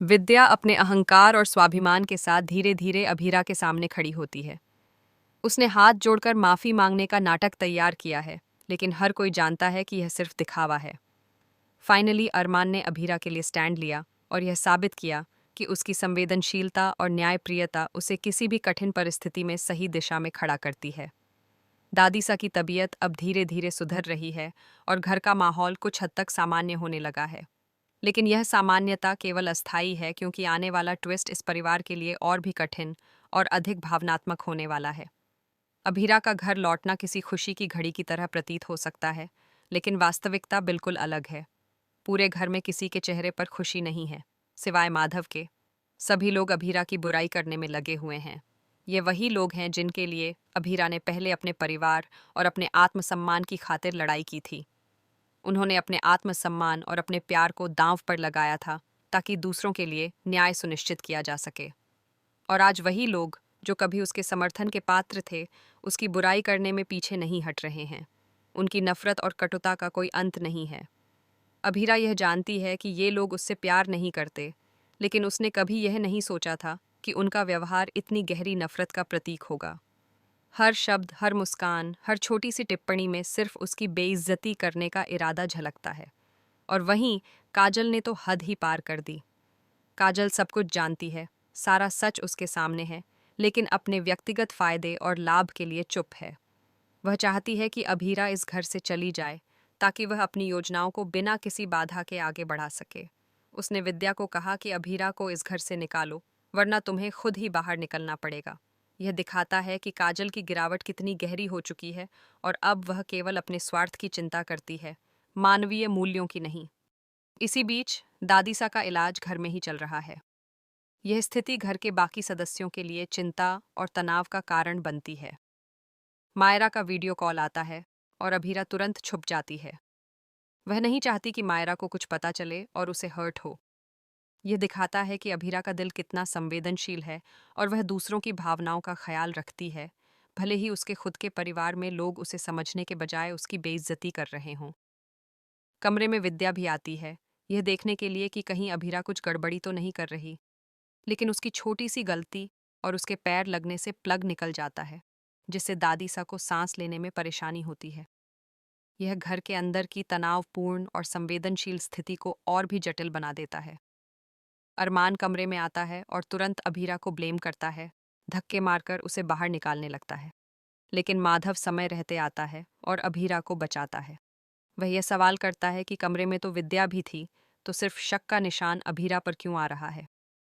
विद्या अपने अहंकार और स्वाभिमान के साथ धीरे धीरे अभीरा के सामने खड़ी होती है। उसने हाथ जोड़कर माफी मांगने का नाटक तैयार किया है, लेकिन हर कोई जानता है कि यह सिर्फ दिखावा है। फाइनली अरमान ने अभीरा के लिए स्टैंड लिया और यह साबित किया कि उसकी संवेदनशीलता और न्यायप्रियता उसे किसी भी कठिन परिस्थिति में सही दिशा में खड़ा करती है। दादीसा की तबीयत अब धीरे धीरे सुधर रही है और घर का माहौल कुछ हद तक सामान्य होने लगा है। लेकिन यह सामान्यता केवल अस्थायी है, क्योंकि आने वाला ट्विस्ट इस परिवार के लिए और भी कठिन और अधिक भावनात्मक होने वाला है। अभीरा का घर लौटना किसी खुशी की घड़ी की तरह प्रतीत हो सकता है, लेकिन वास्तविकता बिल्कुल अलग है। पूरे घर में किसी के चेहरे पर खुशी नहीं है, सिवाय माधव के। सभी लोग अभीरा की बुराई करने में लगे हुए हैं। ये वही लोग हैं जिनके लिए अभीरा ने पहले अपने परिवार और अपने आत्मसम्मान की खातिर लड़ाई की थी। उन्होंने अपने आत्मसम्मान और अपने प्यार को दांव पर लगाया था, ताकि दूसरों के लिए न्याय सुनिश्चित किया जा सके। और आज वही लोग जो कभी उसके समर्थन के पात्र थे, उसकी बुराई करने में पीछे नहीं हट रहे हैं। उनकी नफरत और कटुता का कोई अंत नहीं है। अभीरा यह जानती है कि ये लोग उससे प्यार नहीं करते, लेकिन उसने कभी यह नहीं सोचा था कि उनका व्यवहार इतनी गहरी नफरत का प्रतीक होगा। हर शब्द, हर मुस्कान, हर छोटी सी टिप्पणी में सिर्फ उसकी बेइज्जती करने का इरादा झलकता है। और वहीं काजल ने तो हद ही पार कर दी। काजल सब कुछ जानती है, सारा सच उसके सामने है, लेकिन अपने व्यक्तिगत फायदे और लाभ के लिए चुप है। वह चाहती है कि अभीरा इस घर से चली जाए, ताकि वह अपनी योजनाओं को बिना किसी बाधा के आगे बढ़ा सके। उसने विद्या को कहा कि अभीरा को इस घर से निकालो, वरना तुम्हें खुद ही बाहर निकलना पड़ेगा। यह दिखाता है कि काजल की गिरावट कितनी गहरी हो चुकी है और अब वह केवल अपने स्वार्थ की चिंता करती है, मानवीय मूल्यों की नहीं। इसी बीच दादीसा का इलाज घर में ही चल रहा है। यह स्थिति घर के बाकी सदस्यों के लिए चिंता और तनाव का कारण बनती है। मायरा का वीडियो कॉल आता है और अभीरा तुरंत छुप जाती है। वह नहीं चाहती कि मायरा को कुछ पता चले और उसे हर्ट हो। यह दिखाता है कि अभीरा का दिल कितना संवेदनशील है और वह दूसरों की भावनाओं का ख्याल रखती है, भले ही उसके खुद के परिवार में लोग उसे समझने के बजाय उसकी बेइज्जती कर रहे हों। कमरे में विद्या भी आती है, यह देखने के लिए कि कहीं अभीरा कुछ गड़बड़ी तो नहीं कर रही। लेकिन उसकी छोटी सी गलती और उसके पैर लगने से प्लग निकल जाता है, जिससे दादीसा को सांस लेने में परेशानी होती है। यह घर के अंदर की तनावपूर्ण और संवेदनशील स्थिति को और भी जटिल बना देता है। अरमान कमरे में आता है और तुरंत अभीरा को ब्लेम करता है, धक्के मारकर उसे बाहर निकालने लगता है। लेकिन माधव समय रहते आता है और अभीरा को बचाता है। वह यह सवाल करता है कि कमरे में तो विद्या भी थी, तो सिर्फ शक का निशान अभीरा पर क्यों आ रहा है।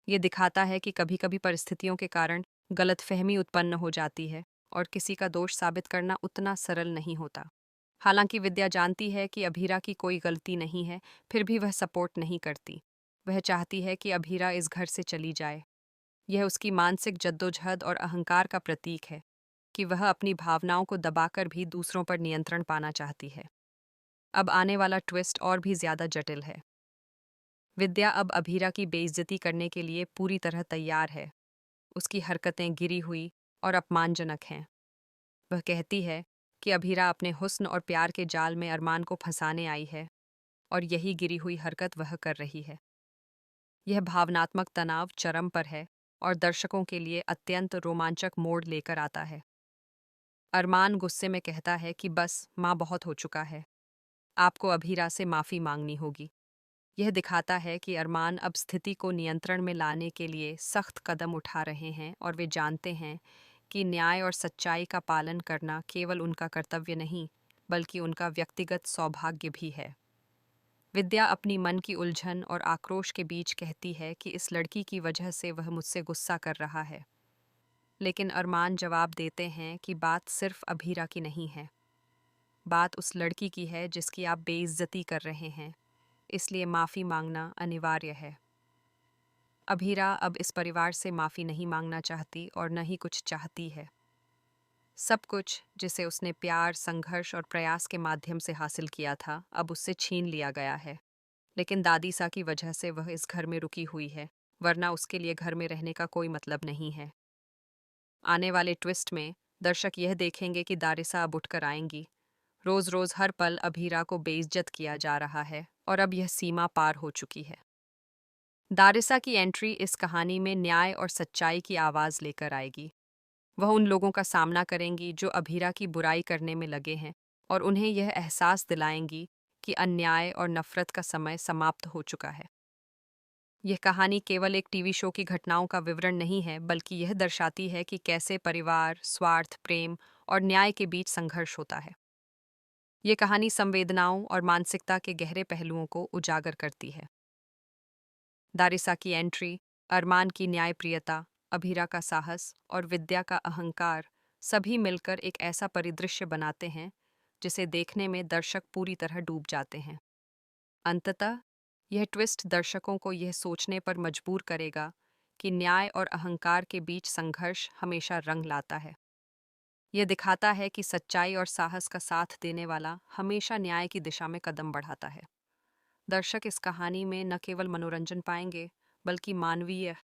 ये दिखाता है कि कभी कभी परिस्थितियों के कारण गलतफहमी उत्पन्न हो जाती है और किसी का दोष साबित करना उतना सरल नहीं होता। हालांकि विद्या जानती है कि अभीरा की कोई गलती नहीं है, फिर भी वह सपोर्ट नहीं करती। वह चाहती है कि अभीरा इस घर से चली जाए। यह उसकी मानसिक जद्दोजहद और अहंकार का प्रतीक है कि वह अपनी भावनाओं को दबाकर भी दूसरों पर नियंत्रण पाना चाहती है। अब आने वाला ट्विस्ट और भी ज्यादा जटिल है। विद्या अब अभीरा की बेइज्जती करने के लिए पूरी तरह तैयार है। उसकी हरकतें गिरी हुई और अपमानजनक हैं। वह कहती है कि अभीरा अपने हुस्न और प्यार के जाल में अरमान को फंसाने आई है, और यही गिरी हुई हरकत वह कर रही है। यह भावनात्मक तनाव चरम पर है और दर्शकों के लिए अत्यंत रोमांचक मोड़ लेकर आता है। अरमान गुस्से में कहता है कि बस माँ, बहुत हो चुका है, आपको अभीरा से माफ़ी मांगनी होगी। यह दिखाता है कि अरमान अब स्थिति को नियंत्रण में लाने के लिए सख्त कदम उठा रहे हैं और वे जानते हैं कि न्याय और सच्चाई का पालन करना केवल उनका कर्तव्य नहीं, बल्कि उनका व्यक्तिगत सौभाग्य भी है। विद्या अपनी मन की उलझन और आक्रोश के बीच कहती है कि इस लड़की की वजह से वह मुझसे गुस्सा कर रहा है। लेकिन अरमान जवाब देते हैं कि बात सिर्फ अभीरा की नहीं है, बात उस लड़की की है जिसकी आप बेइज्जती कर रहे हैं, इसलिए माफ़ी मांगना अनिवार्य है। अभीरा अब इस परिवार से माफ़ी नहीं मांगना चाहती और न ही कुछ चाहती है। सब कुछ जिसे उसने प्यार, संघर्ष और प्रयास के माध्यम से हासिल किया था, अब उससे छीन लिया गया है। लेकिन दादीसा की वजह से वह इस घर में रुकी हुई है, वरना उसके लिए घर में रहने का कोई मतलब नहीं है। आने वाले ट्विस्ट में दर्शक यह देखेंगे कि दारिसा अब उठकर आएंगी। रोज रोज हर पल अभीरा को बेइज्जत किया जा रहा है और अब यह सीमा पार हो चुकी है। दारिसा की एंट्री इस कहानी में न्याय और सच्चाई की आवाज लेकर आएगी। वह उन लोगों का सामना करेंगी जो अभीरा की बुराई करने में लगे हैं और उन्हें यह एहसास दिलाएंगी कि अन्याय और नफरत का समय समाप्त हो चुका है। यह कहानी केवल एक टीवी शो की घटनाओं का विवरण नहीं है, बल्कि यह दर्शाती है कि कैसे परिवार, स्वार्थ, प्रेम और न्याय के बीच संघर्ष होता है। यह कहानी संवेदनाओं और मानसिकता के गहरे पहलुओं को उजागर करती है। दारिसा की एंट्री, अरमान की न्यायप्रियता, अभीरा का साहस और विद्या का अहंकार सभी मिलकर एक ऐसा परिदृश्य बनाते हैं जिसे देखने में दर्शक पूरी तरह डूब जाते हैं। अंततः यह ट्विस्ट दर्शकों को यह सोचने पर मजबूर करेगा कि न्याय और अहंकार के बीच संघर्ष हमेशा रंग लाता है। यह दिखाता है कि सच्चाई और साहस का साथ देने वाला हमेशा न्याय की दिशा में कदम बढ़ाता है। दर्शक इस कहानी में न केवल मनोरंजन पाएंगे, बल्कि मानवीय